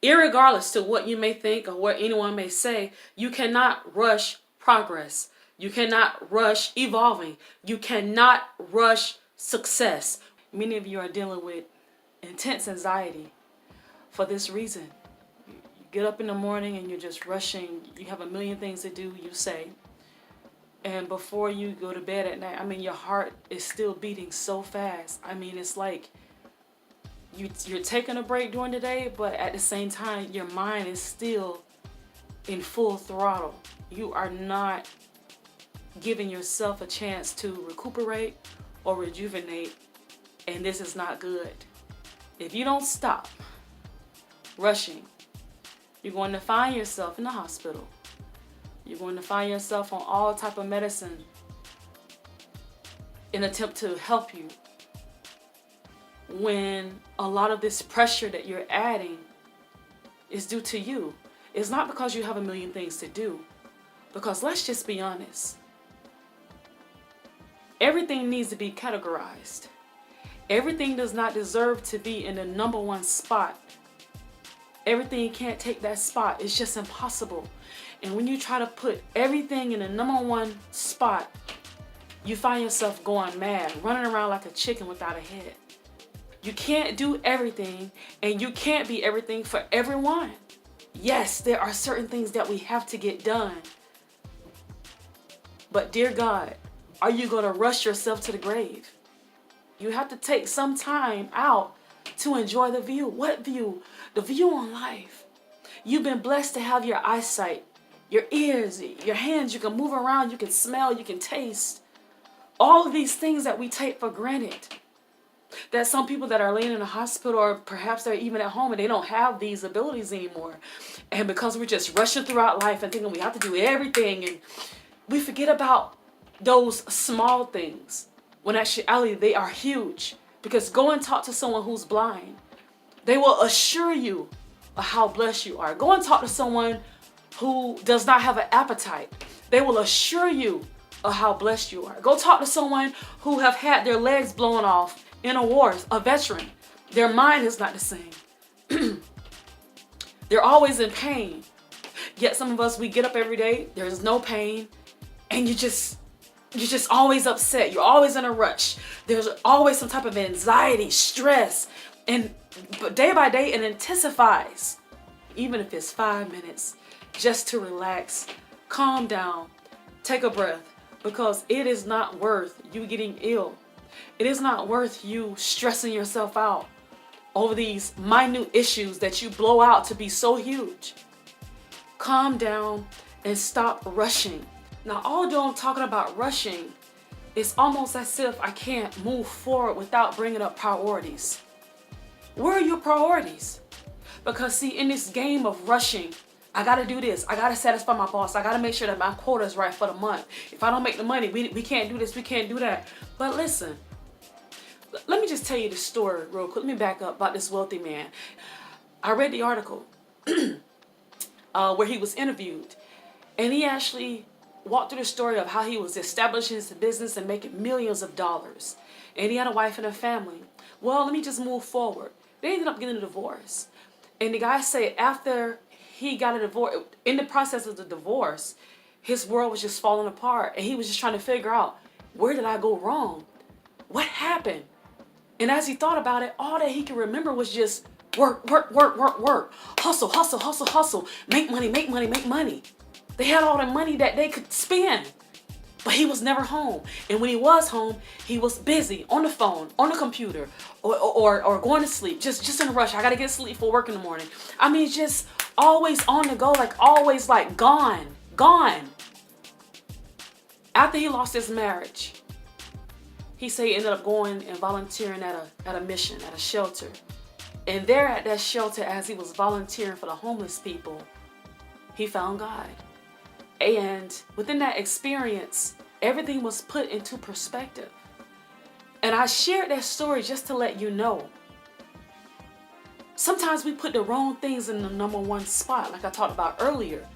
Irregardless to what you may think or what anyone may say, you cannot rush progress. You cannot rush evolving. You cannot rush success. Many of you are dealing with intense anxiety for this reason. You get up in the morning and you're just rushing. You have a million things to do, you say. And before you go to bed at night, I mean, your heart is still beating so fast. I mean, it's like you're taking a break during the day, but at the same time, your mind is still in full throttle. You are not giving yourself a chance to recuperate or rejuvenate, and this is not good. If you don't stop rushing, you're going to find yourself in the hospital. You're going to find yourself on all type of medicine in an attempt to help you, when a lot of this pressure that you're adding is due to you. It's not because you have a million things to do, because let's just be honest. Everything needs to be categorized. Everything does not deserve to be in the number one spot. Everything can't take that spot. It's just impossible. And when you try to put everything in the number one spot, you find yourself going mad, running around like a chicken without a head. You can't do everything, and you can't be everything for everyone. Yes, there are certain things that we have to get done. But dear God, are you going to rush yourself to the grave? You have to take some time out to enjoy the view. What view? The view on life. You've been blessed to have your eyesight, your ears, your hands. You can move around, you can smell, you can taste. All of these things that we take for granted. That some people that are laying in a hospital, or perhaps they're even at home, and they don't have these abilities anymore. And because we're just rushing throughout life and thinking we have to do everything, and we forget about those small things, when actually they are huge. Because go and talk to someone who's blind. They will assure you of how blessed you are. Go and talk to someone who does not have an appetite. They will assure you of how blessed you are. Go talk to someone who have had their legs blown off in a war, a veteran. Their mind is not the same. They're always in pain. Yet some of us, we get up every day, there's no pain, and you're just always upset. You're always in a rush. There's always some type of anxiety, stress, but day by day it intensifies. Even if it's 5 minutes, just to relax, calm down, take a breath, because it is not worth you getting ill. It is not worth you stressing yourself out over these minute issues that you blow out to be so huge. Calm down and stop rushing. Now, although I'm talking about rushing, it's almost as if I can't move forward without bringing up priorities. Where are your priorities? Because see, in this game of rushing, I got to do this. I got to satisfy my boss. I got to make sure that my quota is right for the month. If I don't make the money, we can't do this. We can't do that. But listen, let me just tell you the story real quick. Let me back up about this wealthy man. I read the article where he was interviewed, and he actually walked through the story of how he was establishing his business and making millions of dollars. And he had a wife and a family. Well, let me just move forward. They ended up getting a divorce. And the guy said after he got a divorce, in the process of the divorce, his world was just falling apart. And he was just trying to figure out, where did I go wrong? What happened? And as he thought about it, all that he could remember was just work, work, work, work, work. Hustle, hustle, hustle, hustle. Make money, make money, make money. They had all the money that they could spend. But he was never home. And when he was home, he was busy on the phone, on the computer, or going to sleep. Just in a rush. I got to get sleep for work in the morning. I mean, just always on the go, like always like gone. After he lost his marriage, he said he ended up going and volunteering at a mission, at a shelter. And there at that shelter, as he was volunteering for the homeless people, he found God. And within that experience, everything was put into perspective. And I shared that story just to let you know. Sometimes we put the wrong things in the number one spot, like I talked about earlier.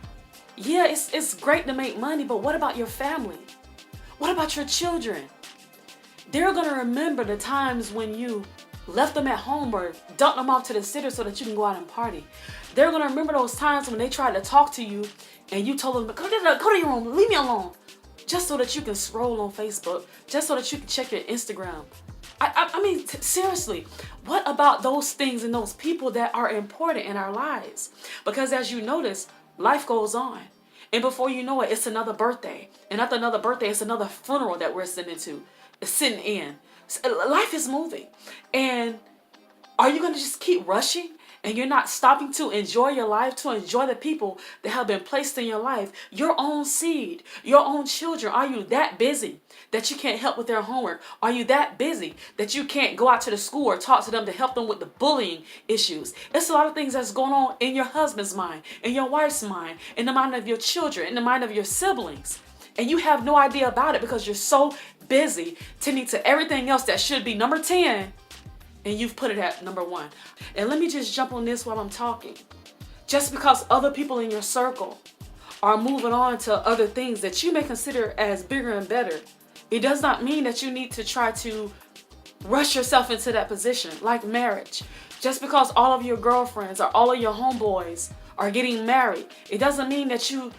Yeah, it's great to make money, but what about your family? What about your children? They're going to remember the times when you left them at home or dumped them off to the city so that you can go out and party. They're going to remember those times when they tried to talk to you and you told them, go to your room, leave me alone. Just so that you can scroll on Facebook, just so that you can check your Instagram. I mean, seriously, what about those things and those people that are important in our lives? Because as you notice, life goes on. And before you know it, it's another birthday. And after another birthday, it's another funeral that we're sitting in. Life is moving. And are you going to just keep rushing? And you're not stopping to enjoy your life, to enjoy the people that have been placed in your life, your own seed, your own children. Are you that busy that you can't help with their homework? Are you that busy that you can't go out to the school or talk to them to help them with the bullying issues? It's a lot of things that's going on in your husband's mind, in your wife's mind, in the mind of your children, in the mind of your siblings. And you have no idea about it because you're so busy tending to everything else that should be number 10. And you've put it at number 1. And let me just jump on this while I'm talking. Just because other people in your circle are moving on to other things that you may consider as bigger and better, it does not mean that you need to try to rush yourself into that position, like marriage. Just because all of your girlfriends or all of your homeboys are getting married, it doesn't mean that you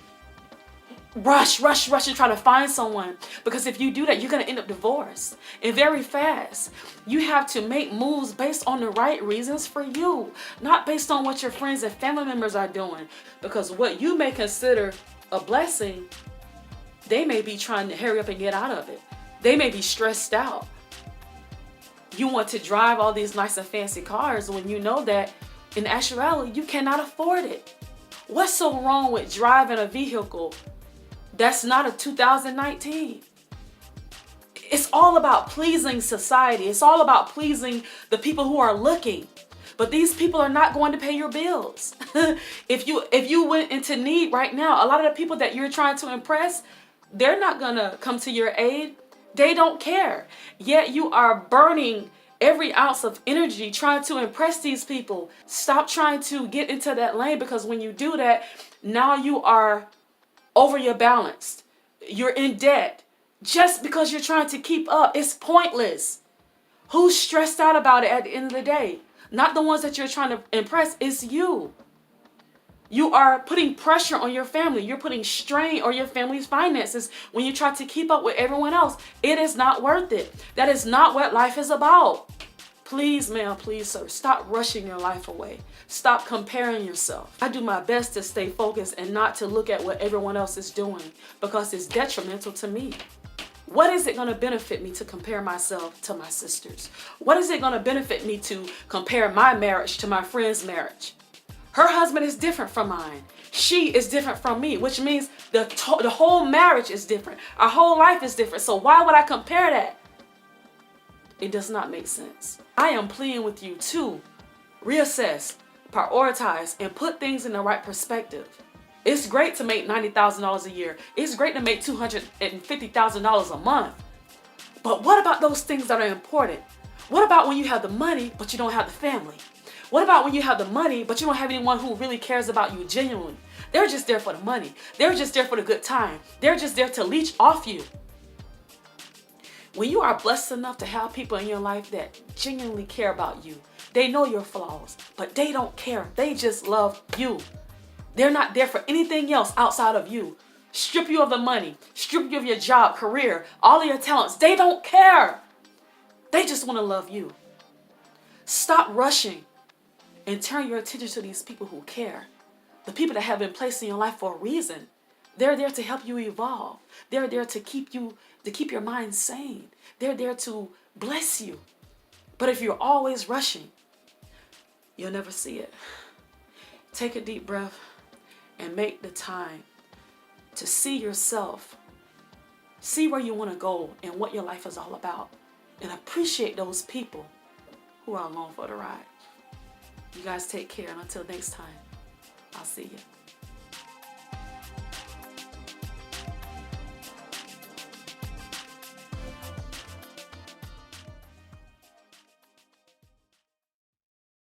rush and try to find someone, because if you do that, you're going to end up divorced and very fast. You have to make moves based on the right reasons for you, not based on what your friends and family members are doing, because what you may consider a blessing, they may be trying to hurry up and get out of it. They may be stressed out. You want to drive all these nice and fancy cars when you know that in actuality you cannot afford it. What's so wrong with driving a vehicle that's not a 2019? It's all about pleasing society. It's all about pleasing the people who are looking. But these people are not going to pay your bills. If you went into need right now, a lot of the people that you're trying to impress, they're not going to come to your aid. They don't care. Yet you are burning every ounce of energy trying to impress these people. Stop trying to get into that lane, because when you do that, now you are over your balance. You're in debt just because you're trying to keep up. It's pointless. Who's stressed out about it at the end of the day? Not the ones that you're trying to impress. It's you. You are putting pressure on your family. You're putting strain on your family's finances when you try to keep up with everyone else. It is not worth it. That is not what life is about. Please, ma'am, please, sir, stop rushing your life away. Stop comparing yourself. I do my best to stay focused and not to look at what everyone else is doing, because it's detrimental to me. What is it going to benefit me to compare myself to my sisters? What is it going to benefit me to compare my marriage to my friend's marriage? Her husband is different from mine. She is different from me, which means the whole marriage is different. Our whole life is different. So why would I compare that? It does not make sense. I am pleading with you to reassess, prioritize, and put things in the right perspective. It's great to make $90,000 a year. It's great to make $250,000 a month. But what about those things that are important? What about when you have the money, but you don't have the family? What about when you have the money, but you don't have anyone who really cares about you genuinely? They're just there for the money. They're just there for the good time. They're just there to leech off you. When you are blessed enough to have people in your life that genuinely care about you, they know your flaws, but they don't care. They just love you. They're not there for anything else outside of you. Strip you of the money, strip you of your job, career, all of your talents. They don't care. They just want to love you. Stop rushing and turn your attention to these people who care. The people that have been placed in your life for a reason. They're there to help you evolve. They're there to keep your mind sane. They're there to bless you. But if you're always rushing, you'll never see it. Take a deep breath and make the time to see yourself. See where you want to go and what your life is all about. And appreciate those people who are along for the ride. You guys take care. And until next time, I'll see you.